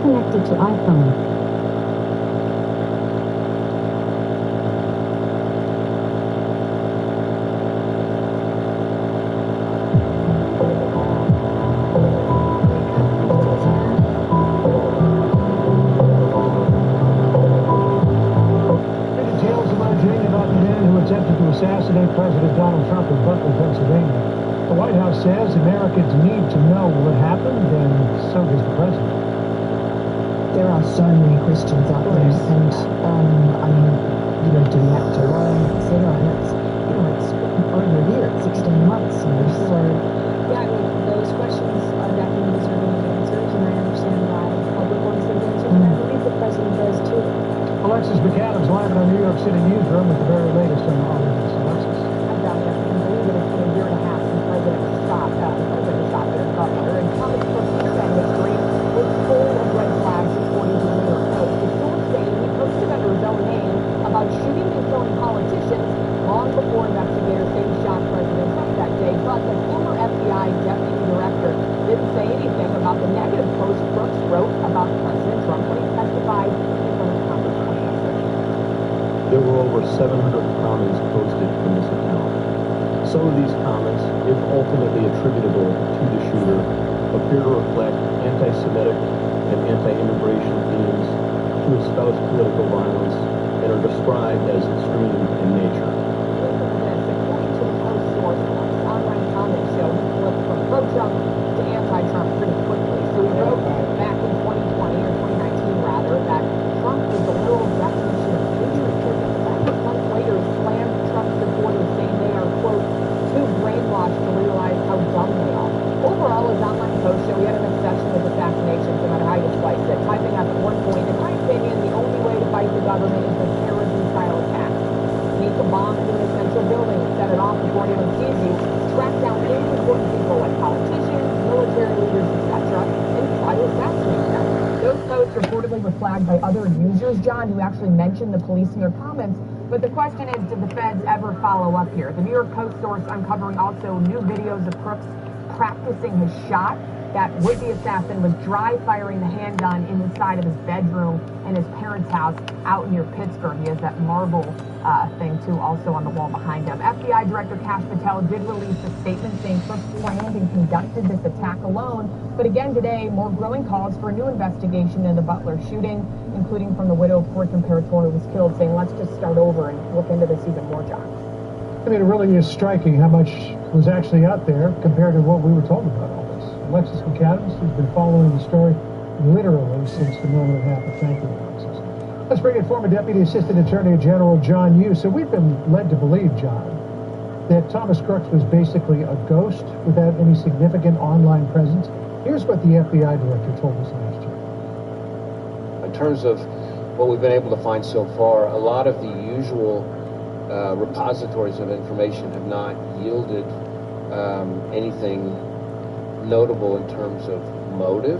connected to iPhone. Attempted to assassinate President Donald Trump in Butler, Pennsylvania. The White House says Americans need to know what happened, and so does the president. There are so many questions out there, and I mean, do the act alone, etc. And it's over a year, it's 16 months, so yeah, I mean, those questions are definitely deserving of answers, and I understand why the public wants those answers, and I believe the president does too. Alexis McAdams live in our New York City newsroom with the very latest on all of this. Alexis. I doubt it. I can believe it. It's been a year and a half since President stopped there in Butler. And Thomas Cook's campaign history was full of red flags according to the New York Post. The source saying he posted under his own name about shooting and killing politicians long before investigators say he shot President Trump that day. But the former FBI deputy director didn't say anything about the negative post Crooks wrote about President Trump when he testified in front of Congress. There were over 700 comments posted from this account. Some of these comments, if ultimately attributable to the shooter, appear to reflect anti-Semitic and anti-immigration themes, to espouse political violence, and are described as extreme in nature. According to the Post source, Trump's online comment showed he flipped from pro-Trump to anti-Trump pretty quickly. So he wrote back in 2020 or 2019 rather that Trump is the literal definition of patriotism. 6 months later, he slammed Trump supporters, saying they are, quote, too brainwashed to realize how dumb they are. Overall, his online post show he had an obsession with assassinations, no matter how you slice it, typing up at one point, in my opinion, the only way to fight the government is with terrorism-style attacks. Sneak a bomb into an essential building, set it off before anyone sees you, track down any important people like politicians, military leaders, etc., and try to assassinate them. Those posts reportedly were flagged by other users, John, who actually mentioned the police in their comments. But the question is, did the feds ever follow up here? The New York Post source uncovering also new videos of Crooks practicing his shot. That would-be assassin was dry firing the handgun inside of his bedroom in his parents' house out near Pittsburgh. He has that marble thing, too, also on the wall behind him. FBI Director Kash Patel did release a statement saying Crooks planned and conducted this attack alone. But again today, more growing calls for a new investigation into the Butler shooting, including from the widow of fourth imperator who was killed, saying let's just start over and look into this even more, John. I mean, it really is striking how much was actually out there compared to what we were told about all this. Alexis McAdams has been following the story literally since the moment it happened. Thank you, Alexis. Let's bring in former Deputy Assistant Attorney General John Yoo. So we've been led to believe, John, that Thomas Crooks was basically a ghost without any significant online presence. Here's what the FBI director told us last year. In terms of what we've been able to find so far, a lot of the usual repositories of information have not yielded anything notable in terms of motive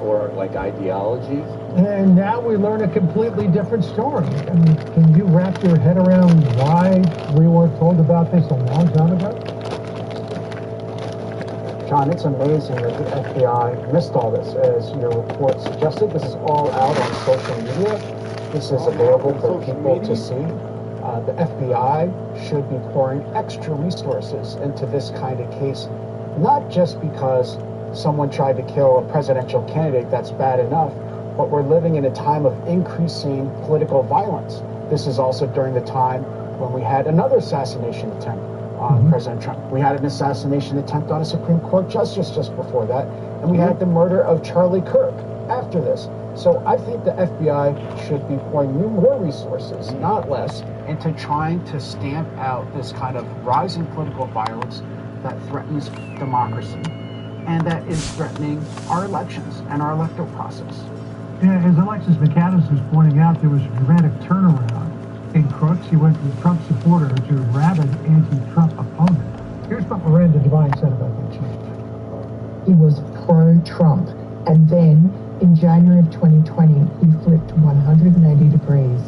or like ideology. And now we learn a completely different story. I mean, can you wrap your head around why we weren't told about this a long time ago? John, it's amazing that the FBI missed all this. As your report suggested, this is all out on social media. This is available for people to see. The FBI should be pouring extra resources into this kind of case, not just because someone tried to kill a presidential candidate, that's bad enough, but we're living in a time of increasing political violence. This is also during the time when we had another assassination attempt on President Trump. We had an assassination attempt on a Supreme Court justice just before that, and we had the murder of Charlie Kirk after this. So I think the FBI should be pouring more resources, not less, into trying to stamp out this kind of rising political violence that threatens democracy and that is threatening our elections and our electoral process. Yeah, as Alexis McAdams was pointing out, there was a dramatic turnaround in Crooks. He went from Trump supporter to rabid anti-Trump opponent. Here's what Miranda Devine said about that change. He was pro-Trump, and then in January of 2020, he flipped 180 degrees.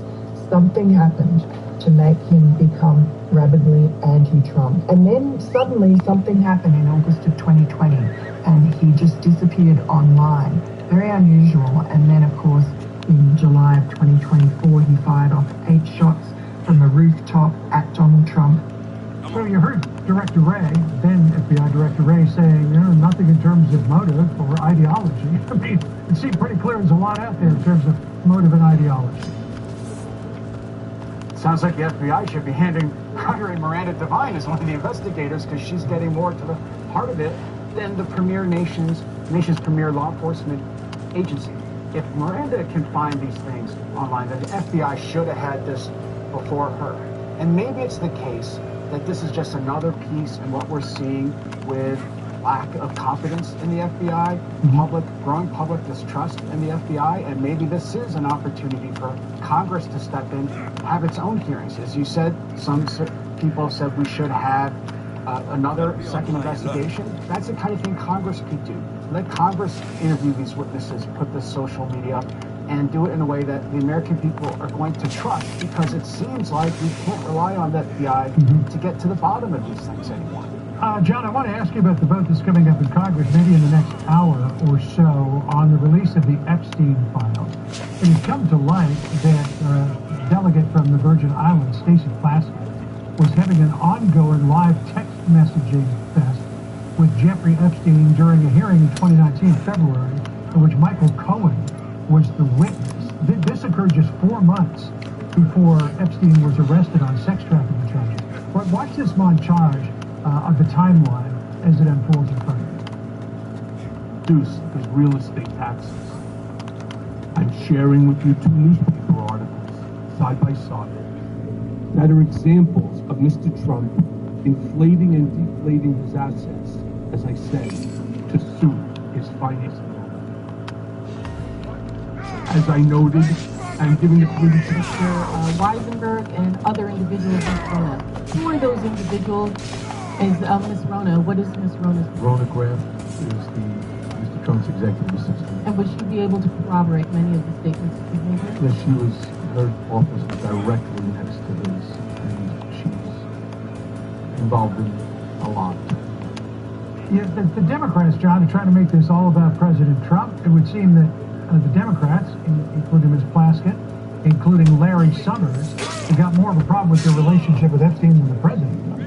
Something happened to make him become rabidly anti-Trump. And then suddenly something happened in August of 2020, and he just disappeared online. Very unusual. And then, of course, in July of 2024, he fired off 8 shots from a rooftop at Donald Trump. So you heard Director Wray, then FBI Director Wray, saying, nothing in terms of motive or ideology. I mean, it seemed pretty clear there's a lot out there in terms of motive and ideology. Sounds like the FBI should be handing hiring Miranda Devine as one of the investigators because she's getting more to the heart of it than the nation's premier law enforcement agency. If Miranda can find these things online, then the FBI should have had this before her. And maybe it's the case that this is just another piece in what we're seeing with lack of confidence in the FBI, growing public distrust in the FBI, and maybe this is an opportunity for Congress to step in, have its own hearings. As you said, some people said we should have another second investigation. That's the kind of thing Congress could do. Let Congress interview these witnesses, put the social media up, and do it in a way that the American people are going to trust, because it seems like we can't rely on the FBI to get to the bottom of these things anymore. John, I want to ask you about the vote that's coming up in Congress, maybe in the next hour or so, on the release of the Epstein files. It has come to light that a delegate from the Virgin Islands, Stacey Plaskett, was having an ongoing live text messaging fest with Jeffrey Epstein during a hearing in 2019, February, in which Michael Cohen was the witness. This occurred just 4 months before Epstein was arrested on sex trafficking charges. But watch this montage of the timeline as it unfolds in front of you. Deuce, the real estate taxes. I'm sharing with you 2 newspaper articles, side by side, that are examples of Mr. Trump inflating and deflating his assets, as I said, to suit his finance department. As I noted, I'm giving the committee to Mr. Weisenberg and other individuals in Rona. Who are those individuals? Is Ms. Rona? What is Ms. Rona's role? Rona Graf is Mr. Trump's executive assistant. And would she be able to corroborate many of the statements that you made? Yes, her office is directly next to his, and she's involved in a lot. Yeah, the Democrats, John, are trying to make this all about President Trump. It would seem that the Democrats, including Ms. Plaskett, including Larry Summers, have got more of a problem with their relationship with Epstein than the president does.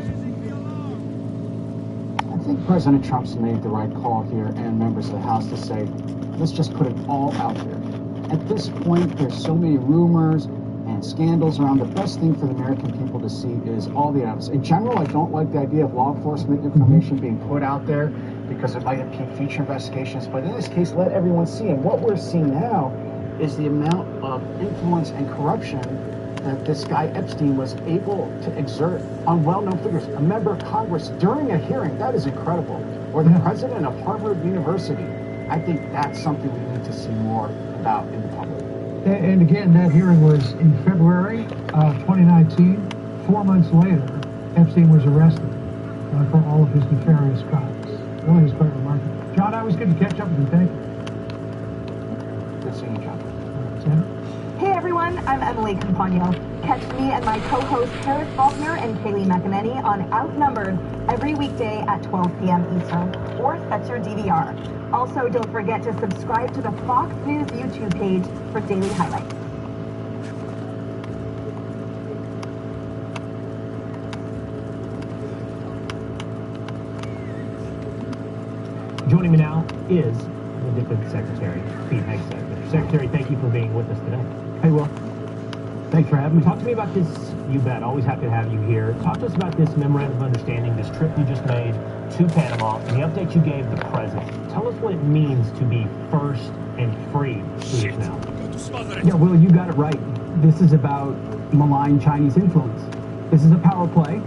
I think President Trump's made the right call here, and members of the House, to say, let's just put it all out there. At this point, there's so many rumors and scandals around. The best thing for the American people to see is all the evidence. In general, I don't like the idea of law enforcement information being put out there because it might impede future investigations. But in this case, let everyone see. And what we're seeing now is the amount of influence and corruption that this guy Epstein was able to exert on well-known figures. A member of Congress during a hearing, that is incredible. Or the president of Harvard University. I think that's something we need to see more about in the public. And again, that hearing was in February of 2019. 4 months later, Epstein was arrested for all of his nefarious crimes. Really is quite remarkable. John, always good to catch up with you. Thank you. Good seeing you, John. Sam? Hey everyone, I'm Emily Campagno. Catch me and my co-hosts Harris Faulkner and Kaylee McEnany on Outnumbered every weekday at 12 p.m. Eastern, or set your DVR. Also, don't forget to subscribe to the Fox News YouTube page for daily highlights. Joining me now is the DIPID Secretary, Pete Hegseth. Mr. Secretary, thank you for being with us today. Hey, Will. Thanks for having me. Talk to me about this, you bet, always happy to have you here. Talk to us about this memorandum of understanding, this trip you just made to Panama, and the update you gave the president. Tell us what it means to be first and free through this now. Yeah, Will, you got it right. This is about malign Chinese influence. This is a power play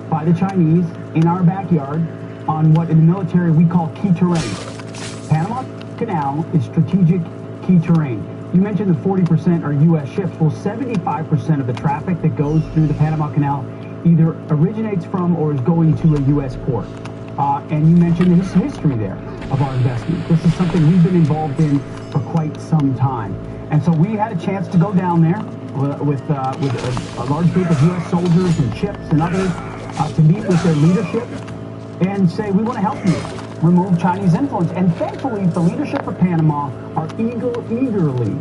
by the Chinese in our backyard on what in the military we call key terrain. Panama Canal is strategic key terrain. You mentioned that 40% are U.S. ships. Well, 75% of the traffic that goes through the Panama Canal either originates from or is going to a U.S. port. And you mentioned the history there of our investment. This is something we've been involved in for quite some time. And so we had a chance to go down there with a large group of U.S. soldiers and ships and others to meet with their leadership and say, we want to help you. remove Chinese influence. And thankfully, the leadership of Panama are eagerly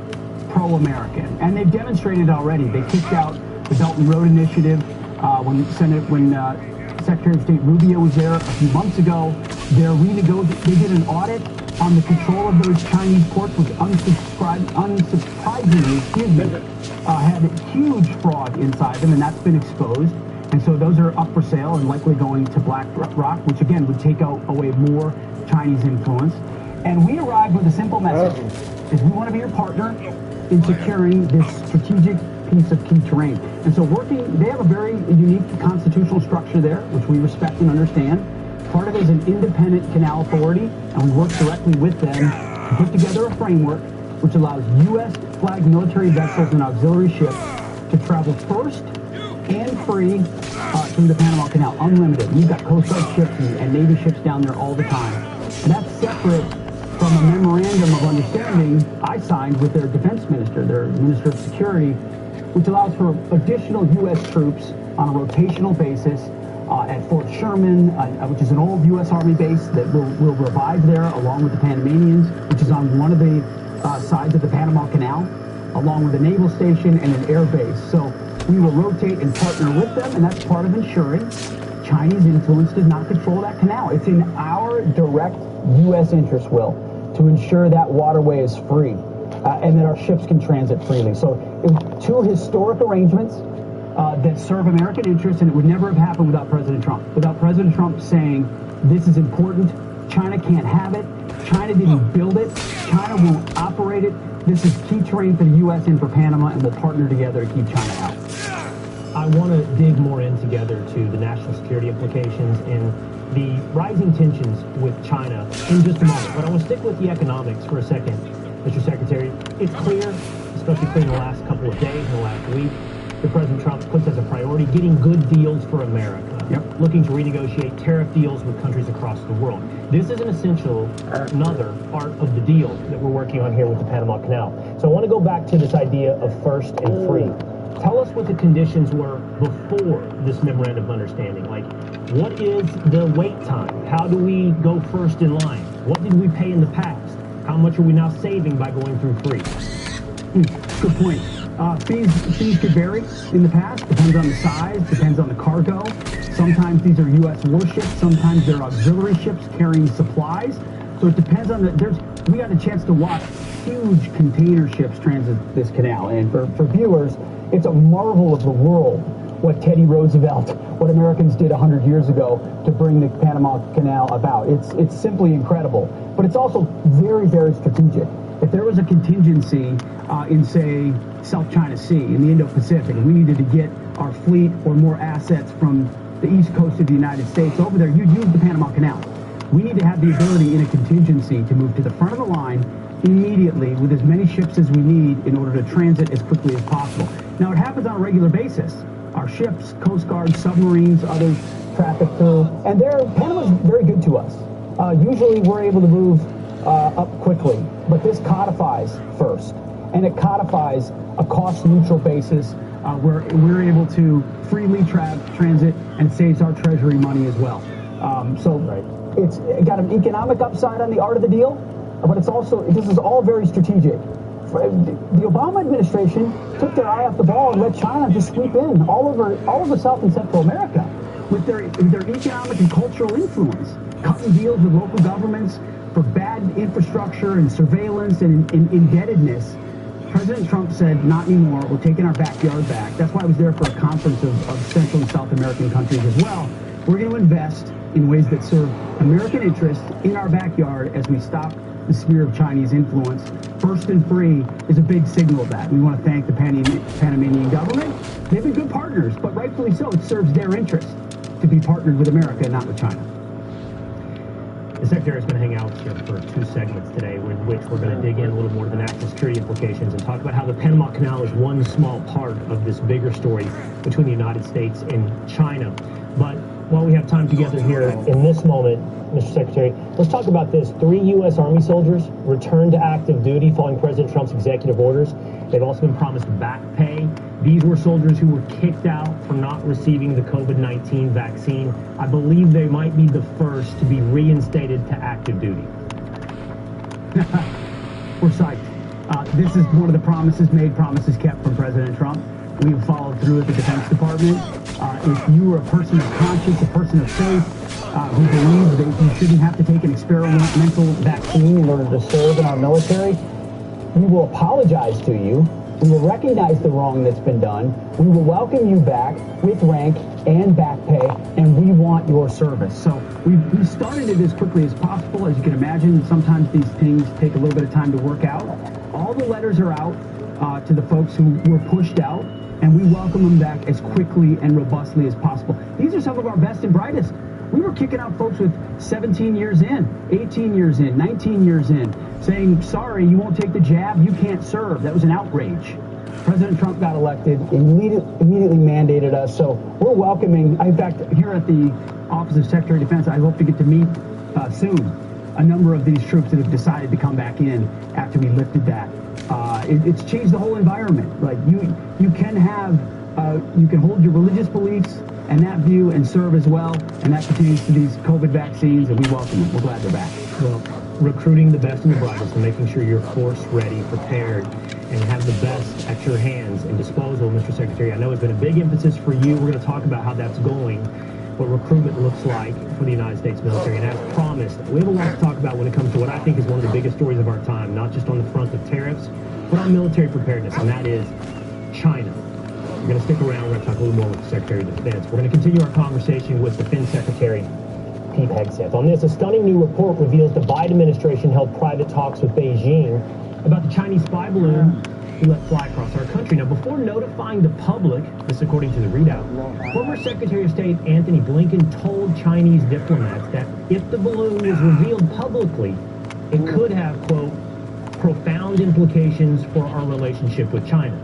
pro-American, and they've demonstrated already. They kicked out the Belt and Road Initiative when Secretary of State Rubio was there a few months ago. They did an audit on the control of those Chinese ports, which unsurprisingly, had huge fraud inside them, and that's been exposed. And so those are up for sale and likely going to BlackRock, which again would take away more Chinese influence. And we arrived with a simple message: is we want to be your partner in securing this strategic piece of key terrain. And so they have a very unique constitutional structure there, which we respect and understand. Part of it is an independent canal authority, and we work directly with them to put together a framework which allows U.S. flagged military vessels and auxiliary ships to travel first and free through the Panama Canal, unlimited. We've got Coast Guard ships and Navy ships down there all the time. And that's separate from a memorandum of understanding I signed with their defense minister, their Minister of Security, which allows for additional U.S. troops on a rotational basis at Fort Sherman, which is an old U.S. Army base that will revive there, along with the Panamanians, which is on one of the sides of the Panama Canal, along with a naval station and an air base. So we will rotate and partner with them, and that's part of ensuring Chinese influence does not control that canal. It's in our direct U.S. interest, Will, to ensure that waterway is free and that our ships can transit freely. So it was two historic arrangements that serve American interests, and it would never have happened without President Trump. Without President Trump saying, this is important, China can't have it, China didn't build it, China won't operate it, this is key terrain for the U.S. and for Panama, and we'll partner together to keep China out. I want to dig more in together to the national security implications and the rising tensions with China in just a moment. But I want to stick with the economics for a second, Mr. Secretary. It's clear, especially clear in the last couple of days, in the last week, that President Trump puts as a priority getting good deals for America. Yep. Looking to renegotiate tariff deals with countries across the world. This is an essential, another part of the deal that we're working on here with the Panama Canal. So I want to go back to this idea of first and free. Tell us what the conditions were before this memorandum of understanding. Like, what is the wait time? How do we go first in line? What did we pay in the past? How much are we now saving by going through free? Good point. Fees could vary in the past, depends on the size, depends on the cargo. Sometimes these are U.S. warships, sometimes they're auxiliary ships carrying supplies. So it depends on we got a chance to watch huge container ships transit this canal. And for viewers, it's a marvel of the world what Teddy Roosevelt, what Americans did 100 years ago to bring the Panama Canal about. It's simply incredible. But it's also very, very strategic. If there was a contingency in, say, South China Sea, in the Indo-Pacific, and we needed to get our fleet or more assets from the east coast of the United States over there, you'd use the Panama Canal. We need to have the ability in a contingency to move to the front of the line immediately with as many ships as we need in order to transit as quickly as possible. Now, it happens on a regular basis. Our ships, Coast Guard, submarines, others traffic through, and Panama's very good to us. Usually we're able to move up quickly, but this codifies first, and it codifies a cost-neutral basis where we're able to freely transit and saves our treasury money as well. It's got an economic upside on the art of the deal, but this is all very strategic. The Obama administration took their eye off the ball and let China just sweep in all over South and Central America with their economic and cultural influence, cutting deals with local governments for bad infrastructure and surveillance and indebtedness. President Trump said, not anymore, we're taking our backyard back. That's why I was there for a conference of Central and South American countries as well. We're going to invest in ways that serve American interests in our backyard as we stop the sphere of Chinese influence. First and free is a big signal of that. We want to thank the Panamanian government. They've been good partners, but rightfully so. It serves their interest to be partnered with America, not with China. The Secretary is going to hang out here for 2 segments today, in which we're going to dig in a little more to the national security implications and talk about how the Panama Canal is one small part of this bigger story between the United States and China. But while we have time together here in this moment, Mr. Secretary, let's talk about this. 3 U.S. Army soldiers returned to active duty following President Trump's executive orders. They've also been promised back pay These were soldiers who were kicked out for not receiving the COVID-19 vaccine. I believe they might be the first to be reinstated to active duty. We're psyched. This is one of the promises made, promises kept from President Trump. We've followed through with the Defense Department. If you are a person of conscience, a person of faith, who believes that you shouldn't have to take an experimental vaccine in order to serve in our military, we will apologize to you. We will recognize the wrong that's been done. We will welcome you back with rank and back pay, and we want your service. So we started it as quickly as possible. As you can imagine, sometimes these things take a little bit of time to work out. All the letters are out to the folks who were pushed out, and we welcome them back as quickly and robustly as possible. These are some of our best and brightest. We were kicking out folks with 17 years in, 18 years in, 19 years in, saying, sorry, you won't take the jab, you can't serve. That was an outrage. President Trump got elected, immediately mandated us, so we're welcoming. In fact, here at the Office of Secretary of Defense, I hope to get to meet soon a number of these troops that have decided to come back in after we lifted that. It's changed the whole environment. Like you can have, you can hold your religious beliefs and that view and serve as well, and that pertains to these COVID vaccines, and we welcome them. We're glad they're back. Well, recruiting the best and the brightest and making sure you're force ready, prepared, and have the best at your hands and disposal, Mr. Secretary. I know it's been a big emphasis for you. We're going to talk about how that's going, what recruitment looks like for the United States military. And as promised, we have a lot to talk about when it comes to what I think is one of the biggest stories of our time, not just on the front of tariffs, but on military preparedness, and that is China. We're going to stick around. We're going to talk a little more with the Secretary of Defense. We're going to continue our conversation with Defense Secretary Pete Hegseth. On this, a stunning new report reveals the Biden administration held private talks with Beijing about the Chinese spy balloon we let fly across our country. Now, before notifying the public, this according to the readout, former Secretary of State Anthony Blinken told Chinese diplomats that if the balloon was revealed publicly, it could have, quote, profound implications for our relationship with China.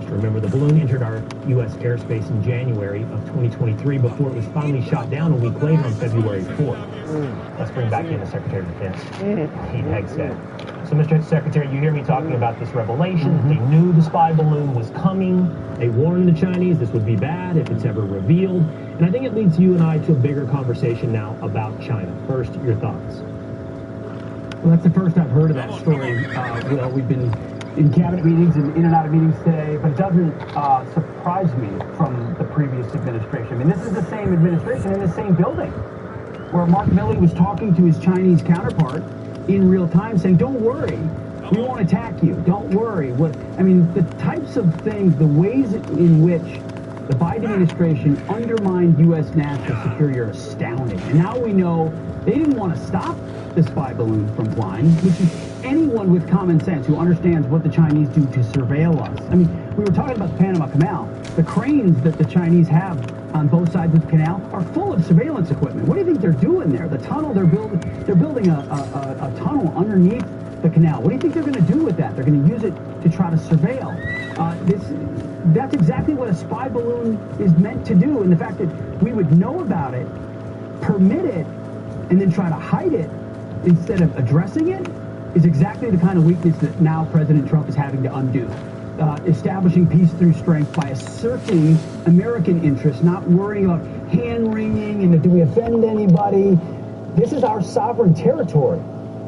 Remember, the balloon entered our U.S. airspace in January of 2023 before it was finally shot down a week later on February 4th. Let's bring back in the Secretary of Defense, Pete Hegseth. So, Mr. Secretary, you hear me talking about this revelation. They knew the spy balloon was coming. They warned the Chinese this would be bad if it's ever revealed. And I think it leads you and I to a bigger conversation now about China. First, your thoughts. Well, that's the first I've heard of that story. Well, we've been in cabinet meetings and in and out of meetings today, but it doesn't surprise me from the previous administration. I mean, this is the same administration in the same building where Mark Milley was talking to his Chinese counterpart in real time saying, don't worry, we won't attack you, don't worry. The types of things, the ways in which the Biden administration undermined U.S. national security are astounding. And now we know they didn't want to stop the spy balloon from flying, which is anyone with common sense who understands what the Chinese do to surveil us. I mean, we were talking about the Panama Canal. The cranes that the Chinese have on both sides of the canal are full of surveillance equipment. What do you think they're doing there? The tunnel they're building a tunnel underneath the canal. What do you think they're going to do with that? They're going to use it to try to surveil. That's exactly what a spy balloon is meant to do. And the fact that we would know about it, permit it, and then try to hide it instead of addressing it is exactly the kind of weakness that now President Trump is having to undo. Establishing peace through strength by asserting American interests, not worrying about hand-wringing and do we offend anybody. This is our sovereign territory.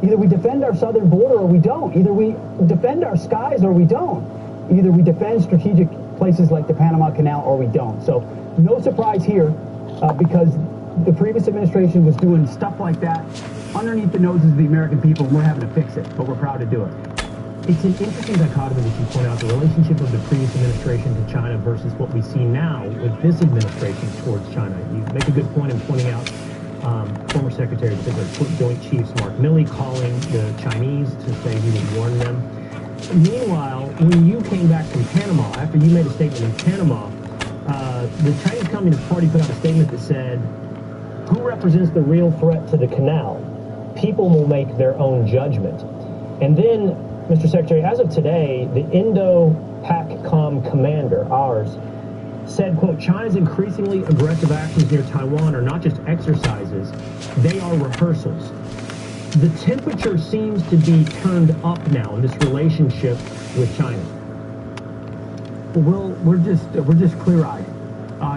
Either we defend our southern border or we don't. Either we defend our skies or we don't. Either we defend strategic places like the Panama Canal or we don't. So no surprise here because the previous administration was doing stuff like that underneath the noses of the American people, and we're having to fix it, but we're proud to do it. It's an interesting dichotomy that you point out, the relationship of the previous administration to China versus what we see now with this administration towards China. You make a good point in pointing out former Secretary of State, Joint Chiefs Mark Milley calling the Chinese to say he would warn them. Meanwhile, when you came back from Panama, after you made a statement in Panama, the Chinese Communist Party put out a statement that said, who represents the real threat to the canal? People will make their own judgment. And then, Mr. Secretary, as of today, the Indo-PACOM commander, ours, said, quote, China's increasingly aggressive actions near Taiwan are not just exercises, they are rehearsals. The temperature seems to be turned up now in this relationship with China. Well, we're just clear-eyed.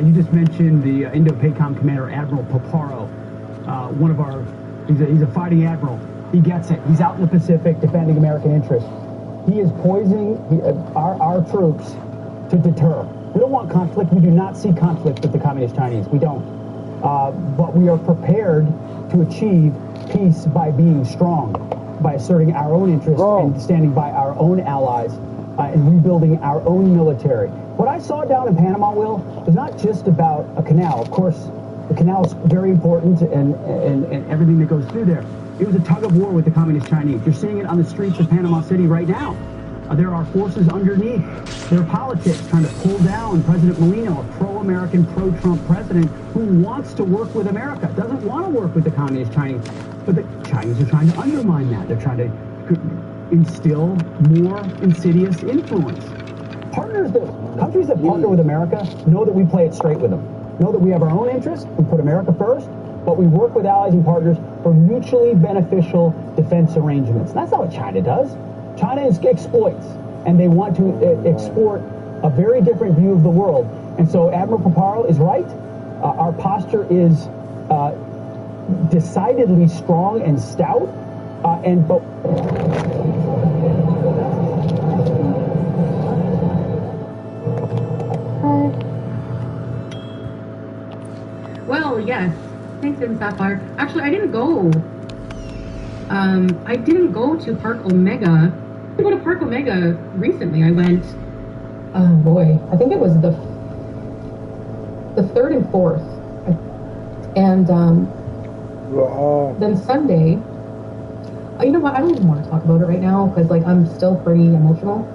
You just mentioned the Indo-PACOM commander, Admiral Paparo. He's a fighting admiral. He gets it. He's out in the Pacific defending American interests. He is poisoning our troops to deter. We don't want conflict. We do not see conflict with the Communist Chinese. We don't. But we are prepared to achieve peace by being strong, by asserting our own interests and standing by our own allies and rebuilding our own military. What I saw down in Panama, Will, was not just about a canal. Of course, the canal is very important and everything that goes through there. It was a tug of war with the Communist Chinese. You're seeing it on the streets of Panama City right now. There are forces underneath their politics trying to pull down President Molino, a pro-American, pro-Trump president who wants to work with America, doesn't want to work with the Communist Chinese. But the Chinese are trying to undermine that. They're trying to instill more insidious influence. Countries that partner with America know that we play it straight with them. Know that we have our own interests, we put America first, but we work with allies and partners for mutually beneficial defense arrangements. And that's not what China does. China exploits, and they want to export a very different view of the world. And so Admiral Paparo is right. Our posture is decidedly strong and stout. Well, yes. Thanks, Ed Sapphire. Actually, I didn't go to Park Omega. I didn't go to Park Omega recently. I went, oh boy, I think it was the 3rd and 4th. And then Sunday, you know what, I don't even want to talk about it right now because like I'm still pretty emotional.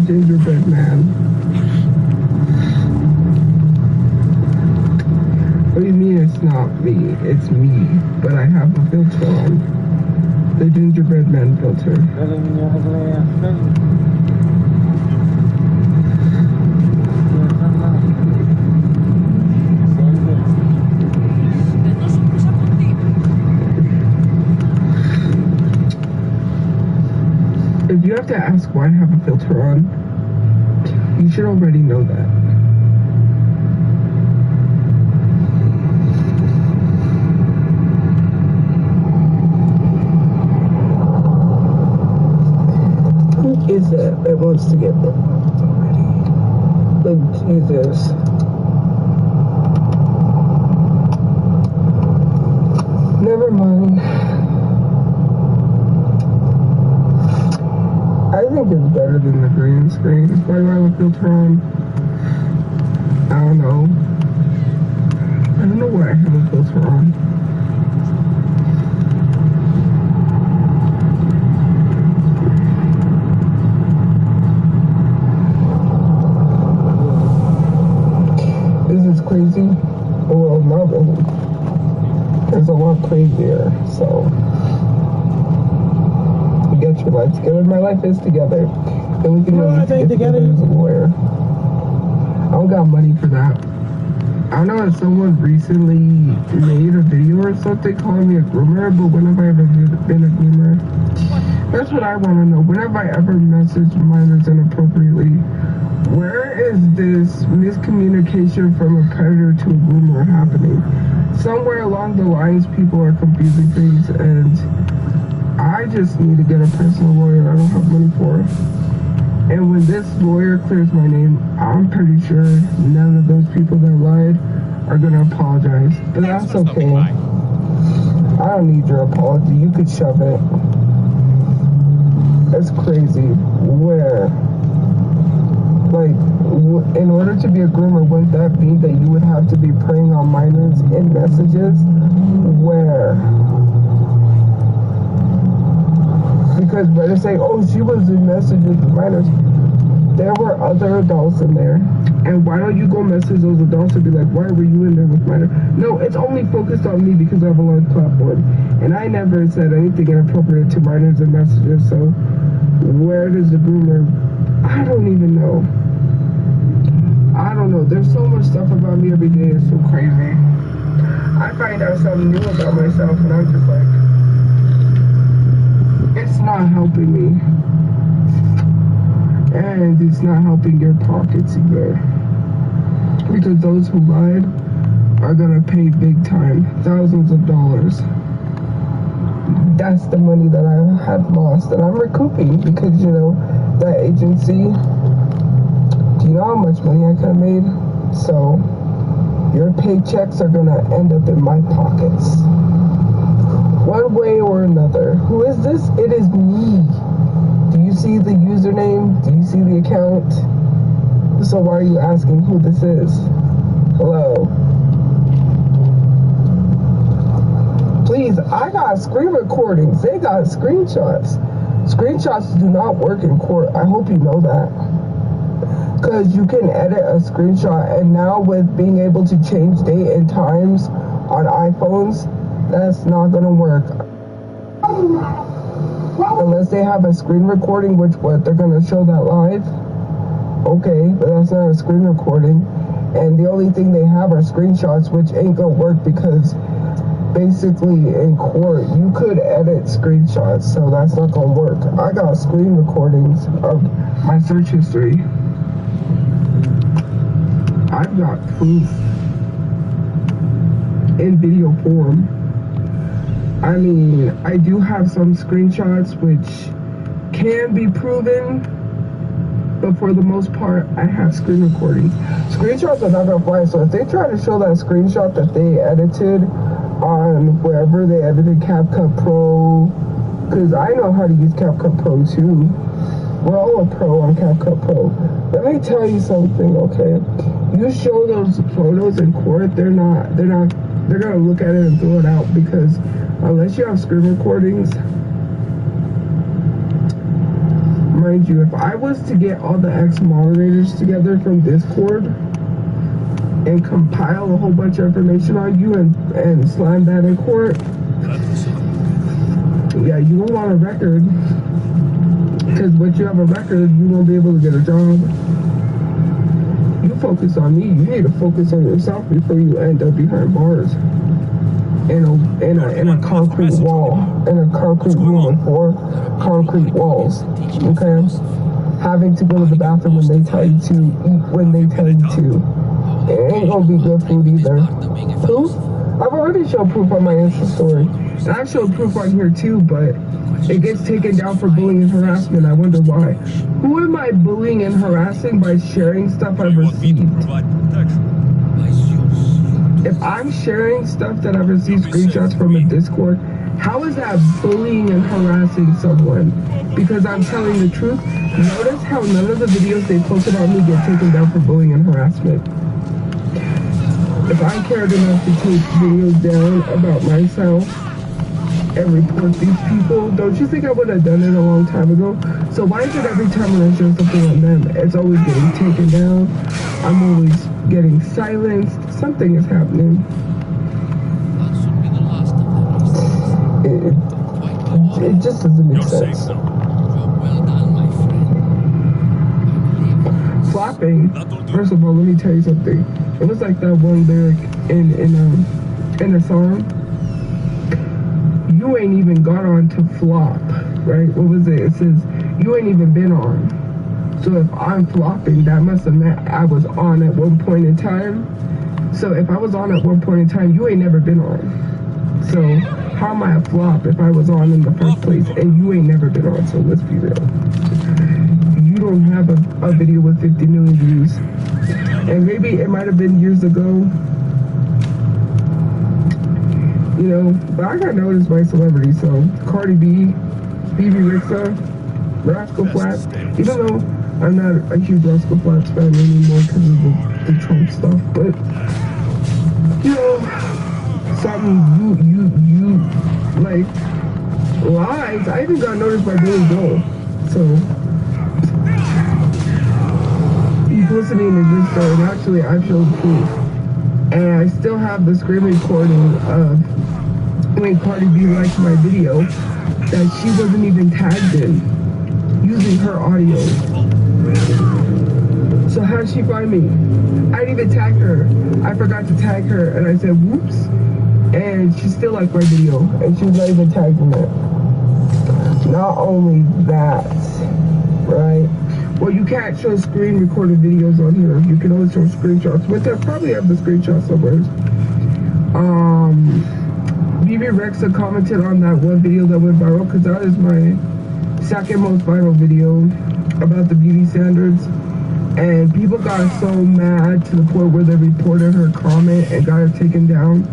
Gingerbread man. What do you mean it's not me? It's me, but I have a filter on. The gingerbread man filter. If you have to ask why I have a filter on, you should already know that. Who is that wants to get bookmarked already? Like, Jesus. Never mind. I think it's better than the green screen. Why do I have a filter on? I don't know. I don't know why I have a filter on. This is crazy. Well, not really. There's a lot crazier, so. Get your life together. My life is together. The only thing I get together is a lawyer. I don't got money for that. I don't know if someone recently made a video or something calling me a groomer, but when have I ever been a groomer? That's what I want to know. When have I ever messaged minors inappropriately? Where is this miscommunication from a predator to a groomer happening? Somewhere along the lines, people are confusing things, and I just need to get a personal lawyer I don't have money for. And when this lawyer clears my name, I'm pretty sure none of those people that lied are going to apologize. But that's okay. I don't need your apology. You could shove it. That's crazy. Where? Like, in order to be a groomer, wouldn't that mean that you would have to be preying on minors in messages? Where? Because better say, oh, she was in messages with minors. there were other adults in there. And why don't you go message those adults and be like, why were you in there with minor? No, it's only focused on me because I have a large platform. And I never said anything inappropriate to minors and messages, so where does the groomer? I don't even know. I don't know. There's so much stuff about me every day. It's so crazy. I find out something new about myself and I'm just like, it's not helping me. And it's not helping your pockets either. Because those who lied are gonna pay big time, thousands of dollars. That's the money that I have lost and I'm recouping because, you know, that agency, do you know how much money I could have made? So your paychecks are gonna end up in my pockets. One way or another. Who is this? It is me. Do you see the username? Do you see the account? So why are you asking who this is? Hello? Please, I got screen recordings. They got screenshots. Screenshots do not work in court. I hope you know that. Because you can edit a screenshot, and now with being able to change date and times on iPhones, that's not going to work. Unless they have a screen recording, which what, they're going to show that live? Okay, but that's not a screen recording. And the only thing they have are screenshots, which ain't going to work because basically in court, you could edit screenshots, so that's not going to work. I got screen recordings of my search history. I've got proof in video form. I mean, I do have some screenshots which can be proven, but for the most part, I have screen recordings. Screenshots are not gonna fly, so if they try to show that screenshot that they edited on wherever they edited CapCut Pro, because I know how to use CapCut Pro too. We're all a pro on CapCut Pro. Let me tell you something, okay? You show those photos in court, they're gonna look at it and throw it out because unless you have screen recordings, mind you, if I was to get all the ex-moderators together from Discord and compile a whole bunch of information on you and slam that in court, yeah, you won't want a record. Because once you have a record, you won't be able to get a job. You focus on me. You need to focus on yourself before you end up behind bars. In a concrete wall. In a concrete room with 4 concrete walls. Okay? Having to go to the bathroom when they tell you to. Eat when they tell you to. It ain't gonna be good food either. Proof? I've already showed proof on my Insta story. And I've showed proof on here too, but it gets taken down for bullying and harassment. I wonder why. Who am I bullying and harassing by sharing stuff I've received? If I'm sharing stuff that I've received screenshots from a Discord, how is that bullying and harassing someone? Because I'm telling the truth. Notice how none of the videos they posted on me get taken down for bullying and harassment. If I cared enough to take videos down about myself and report these people, don't you think I would have done it a long time ago? So why is it every time when I show something on them, it's always getting taken down? I'm always getting silenced. Something is happening. It just doesn't make sense. Flopping. First of all, let me tell you something. It was like that one lyric in a song. You ain't even got on to flop, right? What was it? It says, you ain't even been on. So if I'm flopping, that must have meant I was on at one point in time. So if I was on at one point in time, you ain't never been on. So how am I a flop if I was on in the first place and you ain't never been on? So let's be real. You don't have a video with 50 million views. And maybe it might have been years ago. You know, but I got noticed by celebrities, so Cardi B, Stevie Rixa, Rascal Flatts, even though I'm not a huge Rascal Flatts fan anymore because of the Trump stuff, but, you know, something you, like, lies. I even got noticed by Billy Joel, so, listening to this story, and actually I showed proof. And I still have the screen recording of when Cardi B liked my video that she wasn't even tagged in, using her audio. So how did she find me? I didn't even tag her. I forgot to tag her, and I said, whoops. And she still liked my video, and she was not even tagged in it. Not only that, right? Well, you can't show screen recorded videos on here. You can only show screenshots, which I probably have the screenshots somewhere. BB Rexa commented on that one video that went viral, because that is my second most viral video about the beauty standards. And people got so mad to the point where they reported her comment and got it taken down.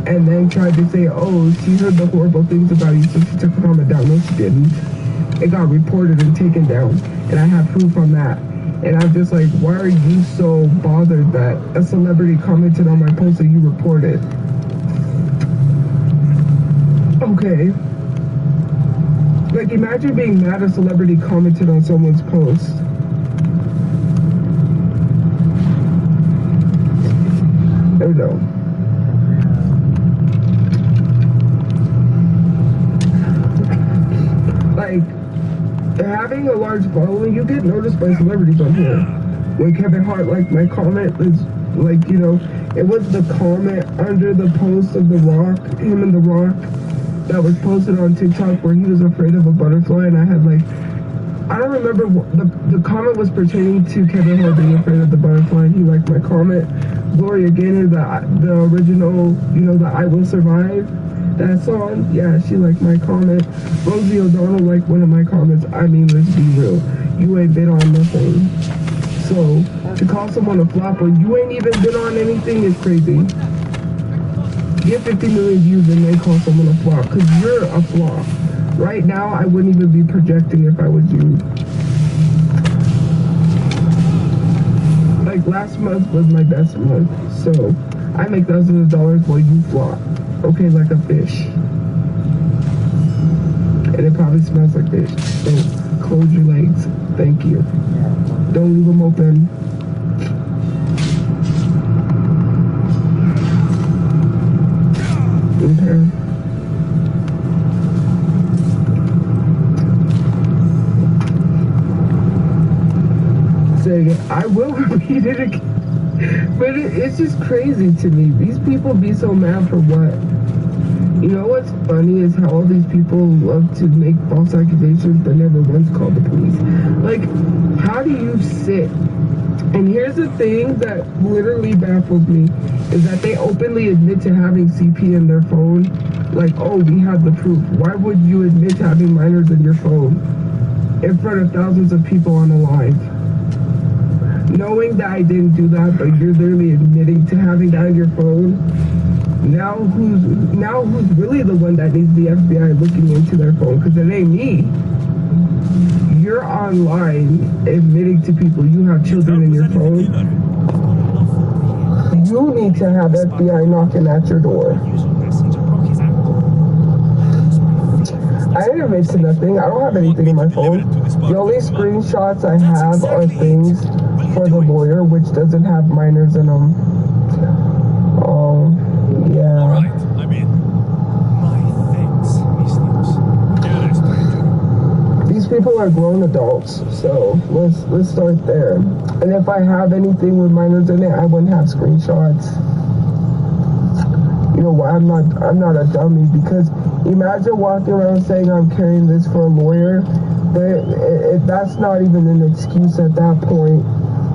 And then tried to say, oh, she heard the horrible things about you, so she took the comment down. No, she didn't. It got reported and taken down. And I have proof on that. And I'm just like, why are you so bothered that a celebrity commented on my post that you reported? Okay. Like, imagine being mad a celebrity commented on someone's post. There we go. Like, having a large following, you get noticed by celebrities on here. When Kevin Hart liked my comment, it's like, you know, it was the comment under the post of The Rock, him and The Rock, that was posted on TikTok where he was afraid of a butterfly, and I had like, I don't remember what the comment was pertaining to Kevin Hart being afraid of the butterfly, and he liked my comment. Gloria Gaynor, the original, you know, the I Will Survive, that song, yeah, she liked my comment. Rosie O'Donnell liked one of my comments. I mean, let's be real, you ain't been on nothing. So, to call someone a flop when you ain't even been on anything is crazy. Get 50 million views and then call someone a flop, because you're a flop. Right now, I wouldn't even be projecting if I was you. Like, last month was my best month, so I make thousands of dollars while you flop. Okay, like a fish. And it probably smells like fish. So, close your legs. Thank you. Don't leave them open. Okay. Saying it, I will repeat it again. But it's just crazy to me. These people be so mad for what? You know what's funny is how all these people love to make false accusations but never once called the police. Like, how do you sit? And here's the thing that literally baffles me, is that they openly admit to having CP in their phone. Like, oh, we have the proof. Why would you admit to having minors in your phone in front of thousands of people on a live? Knowing that I didn't do that, but you're literally admitting to having that on your phone. Now who's really the one that needs the FBI looking into their phone? Because it ain't me. You're online admitting to people you have children in your phone. You need to have FBI knocking at your door. I didn't admit to nothing. I don't have anything in my phone. The only screenshots I have are things for the lawyer, which doesn't have minors in them. Yeah. I mean, my thanks, These people are grown adults, so let's start there. And if I have anything with minors in it, I wouldn't have screenshots. You know why? I'm not a dummy, because imagine walking around saying I'm carrying this for a lawyer. That's not even an excuse at that point.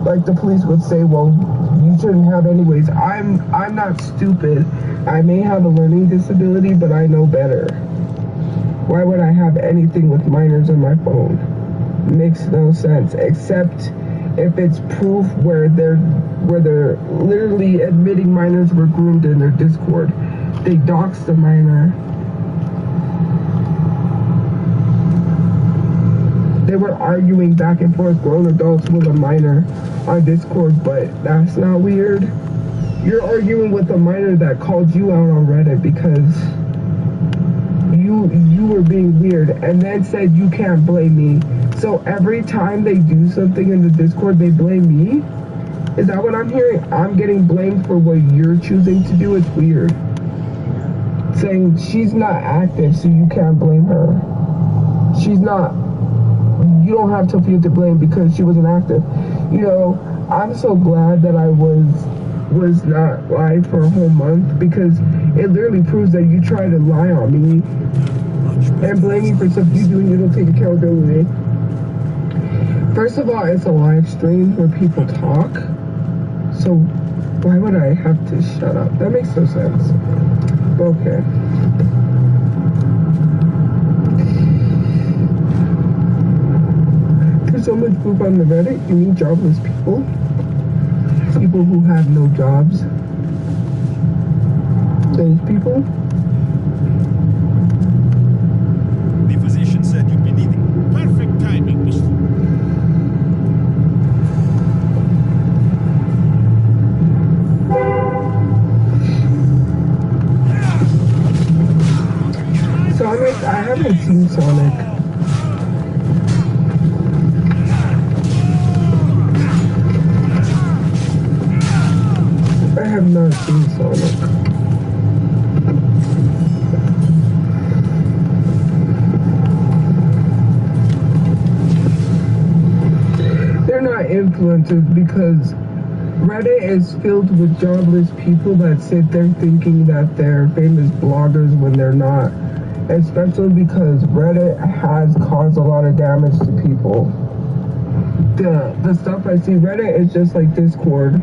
Like, the police would say, well, you shouldn't have anyways. I'm not stupid. I may have a learning disability, but I know better. Why would I have anything with minors on my phone? Makes no sense, except if it's proof where they're literally admitting minors were groomed in their Discord. They doxed the minor. They were arguing back and forth, grown adults with a minor on Discord, but that's not weird. You're arguing with a minor that called you out on Reddit because you were being weird, and then said you can't blame me. So every time they do something in the Discord, they blame me. Is that what I'm hearing? I'm getting blamed for what you're choosing to do. It's weird. Saying she's not active, so you can't blame her. She's not. You don't have to feel to blame because she wasn't active. You know, I'm so glad that I was not live for a whole month, because it literally proves that you try to lie on me and blame me for stuff you do and you don't take accountability. First of all, it's a live stream where people talk, so why would I have to shut up? That makes no sense. Okay. There's so much poop on the Reddit. You mean jobless people? People who have no jobs. Those people? The physician said you'd be needing perfect timing, Mr. Sonic? I haven't seen Sonic. I have not seen Sonic. They're not influencers because Reddit is filled with jobless people that sit there thinking that they're famous bloggers when they're not. Especially because Reddit has caused a lot of damage to people. The stuff I see, Reddit is just like Discord.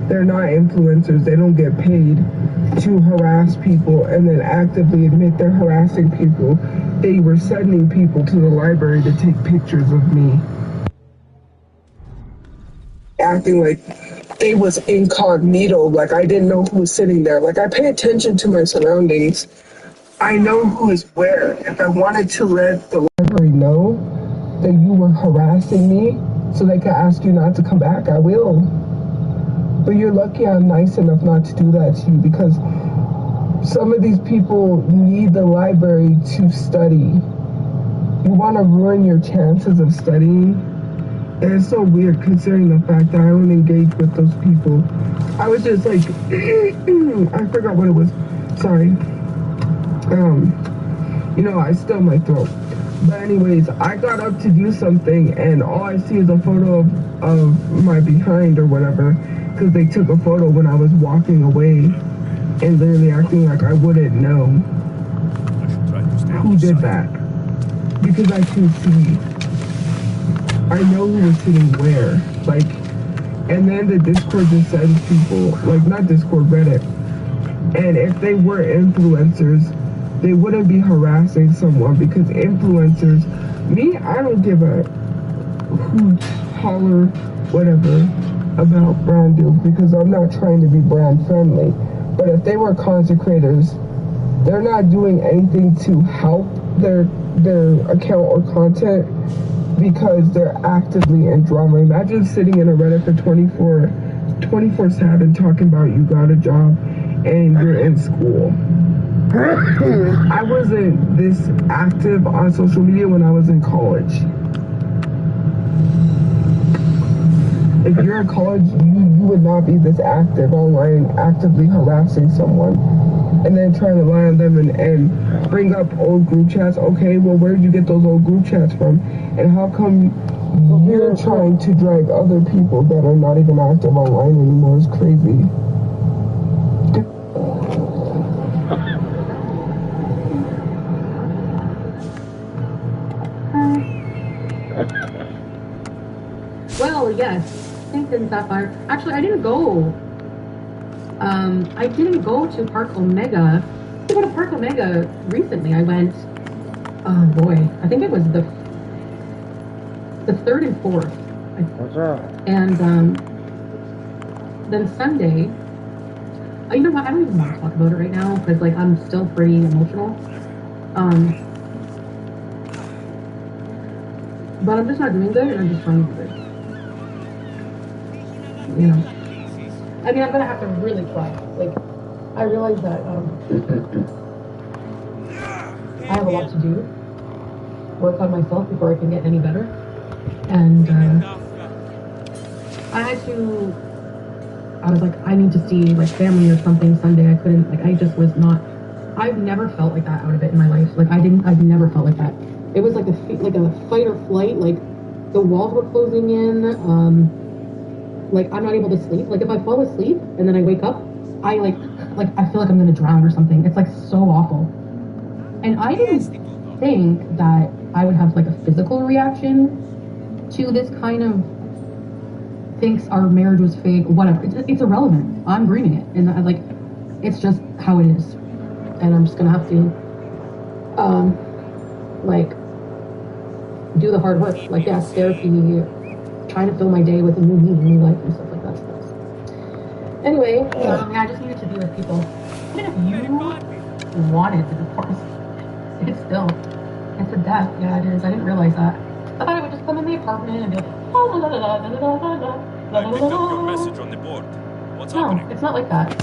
They're not influencers. They don't get paid to harass people and then actively admit they're harassing people. They were sending people to the library to take pictures of me. Acting like they was incognito, like I didn't know who was sitting there. Like I pay attention to my surroundings. I know who is where. If I wanted to let the library know that you were harassing me so they could ask you not to come back, I will. But you're lucky I'm nice enough not to do that to you, because some of these people need the library to study. You want to ruin your chances of studying? And it's so weird considering the fact that I don't engage with those people. I was just like, I forgot what it was. Sorry. You know, I still my throat. But anyways, I got up to do something and all I see is a photo of my behind or whatever, because they took a photo when I was walking away and literally acting like I wouldn't know who did that. Because I can see. I know who was sitting where. Like, and then the Discord just sends people, like not Discord, Reddit. And if they were influencers, they wouldn't be harassing someone, because influencers, me, I don't give a hoot, holler, whatever about brand deals, because I'm not trying to be brand friendly. But if they were content creators, they're not doing anything to help their account or content because they're actively in drama. Imagine sitting in a Reddit for 24/7 talking about you got a job and you're in school. I wasn't this active on social media when I was in college. If you're in college, you would not be this active online, actively harassing someone and then trying to lie on them and bring up old group chats. Okay, well, where did you get those old group chats from? And how come you're trying to drag other people that are not even active online anymore? It's crazy. Well, yes. Thanks, Sapphire. Actually, I didn't go. I didn't go to Park Omega. I went to Park Omega recently. I went. Oh boy, I think it was the 3rd and 4th. And then Sunday. You know what? I don't even want to talk about it right now because like I'm still pretty emotional. But I'm just not doing good, and I'm just trying to do good. You know, I mean, I'm gonna have to really try. Like, I realize that I have a lot to do, work on myself before I can get any better, and I was like, I need to see like family or something Sunday. I couldn't, like, I just was not, I've never felt like that out of it in my life. Like, I've never felt like that. It was like a fight or flight, like the walls were closing in, like I'm not able to sleep. Like if I fall asleep and then I wake up, I like I feel like I'm gonna drown or something. It's like so awful. And I didn't think that I would have like a physical reaction to this kind of thinks our marriage was fake, whatever. It's irrelevant. I'm grieving it, and I like it's just how it is, and I'm just gonna have to like do the hard work, like yes, therapy, trying to fill my day with a new meaning, new life, and stuff like that. Anyway, yeah, I just needed to be with people. Even if you wanted the divorce, it's a death. Yeah, it is. I didn't realize that. I thought I would just come in the apartment and be like, la la la la la la la la la. I picked up your message on the board. What's happening? No, it's not like that.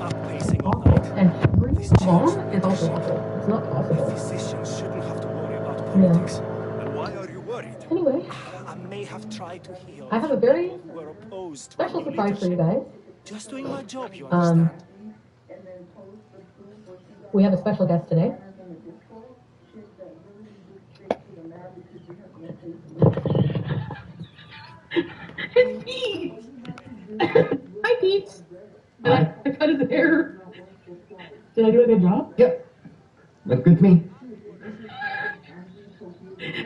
And grief alone is also awful. It's not possible. Physicians shouldn't have to worry about politics. And why are you worried? Anyway, I may have tried to heal. I have a very We're opposed special surprise for you guys. Just doing my job, you understand? We have a special guest today. It's Pete! Hi, Pete! I cut his hair. Did I do a good job? Yep. Look good to me.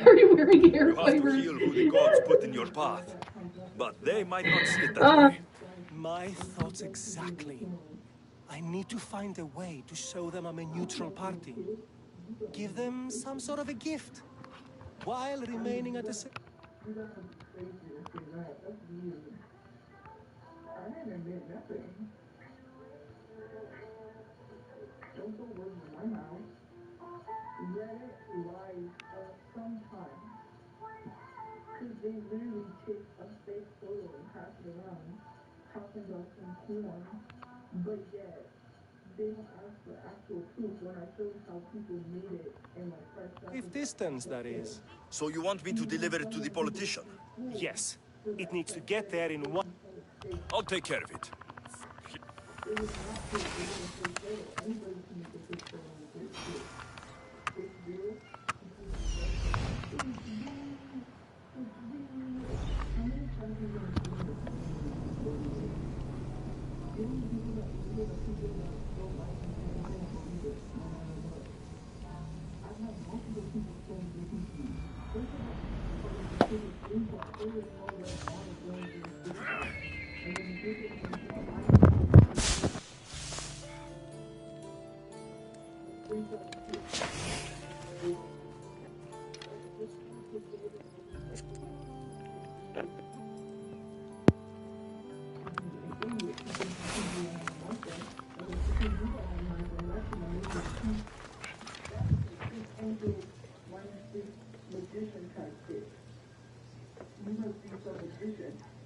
Are you wearing hair You have to fibers? heal who the gods put in your path. But they might not see it that way. My thoughts exactly. I need to find a way to show them I'm a neutral party. Give them some sort of a gift. While remaining at the same... They literally take a fake photo and pass it around, talking about some porn, but yet they don't ask for actual proof when I showed how people made it in like 5 seconds. If distance, that is. So you want me to deliver it to the politician? Yes. It needs to get there in one... I'll take care of it.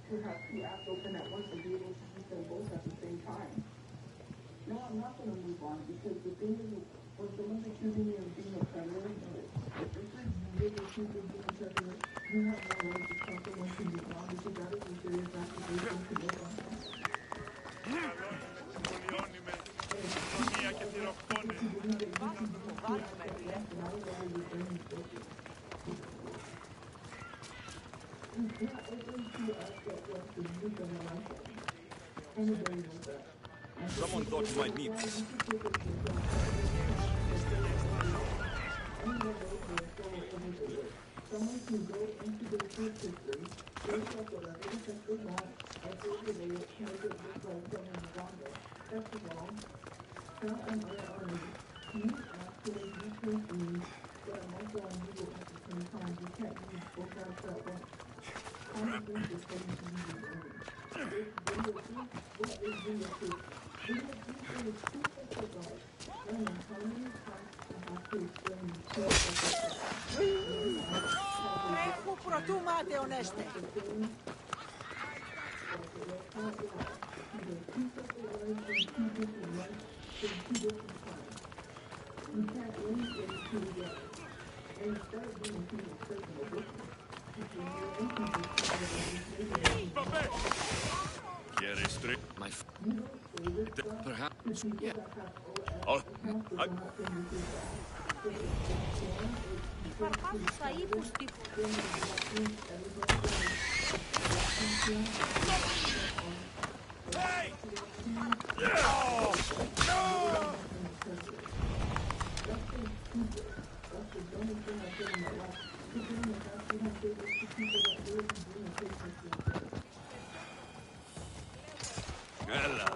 To have two apps open at once and be able to use them both at the same time. No, I'm not going to move on because the thing is, when someone's accusing me of being a predator, if this is really accused of being a predator, you have no right to tell someone to move on because that is a serious accusation to make on them. Someone thought you might need this. Someone can go into the food system, look up whatever the test they want, and overlay it to make it look like someone is longer. That's wrong. Now I'm unarmed. You actually return to me, but I'm also on Google at the same time. You can't use both apps at once. Common sense is getting to use it only. It's video proof. What is video proof? Video proof is two separate guards. Learning how many times I have to explain two separate guards. Έχω προτούματε ονέστε. get a straight. Perhaps, yeah. Oh, Hey! No! No! Ella.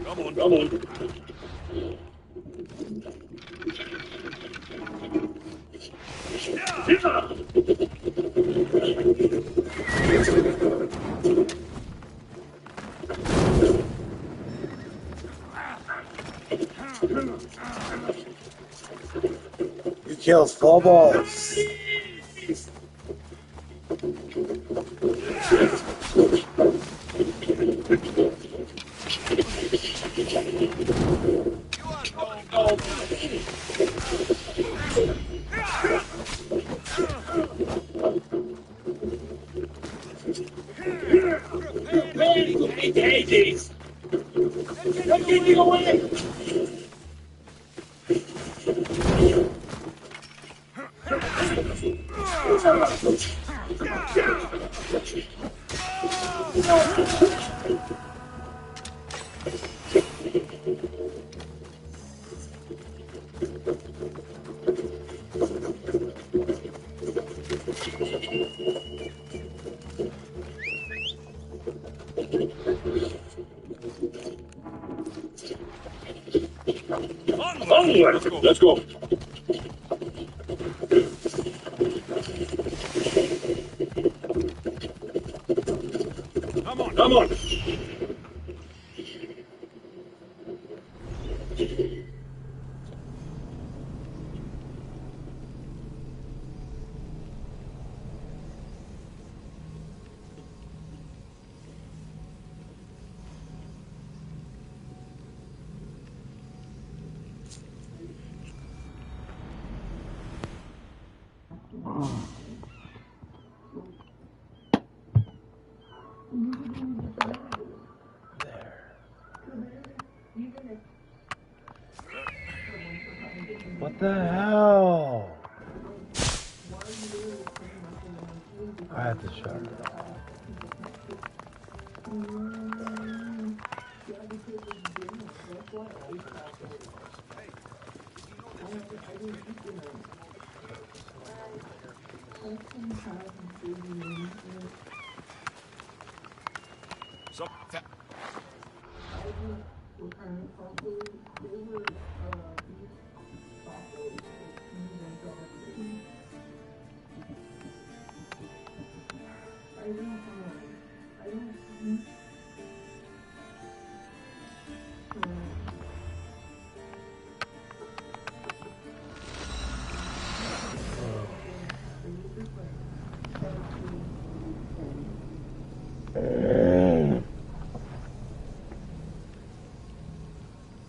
Come on, come on. You killed 4 balls. Hades! They're getting away! Onward! Let's go! Come on! Come on! What the hell? I have to shut it off.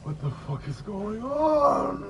What the fuck is going on?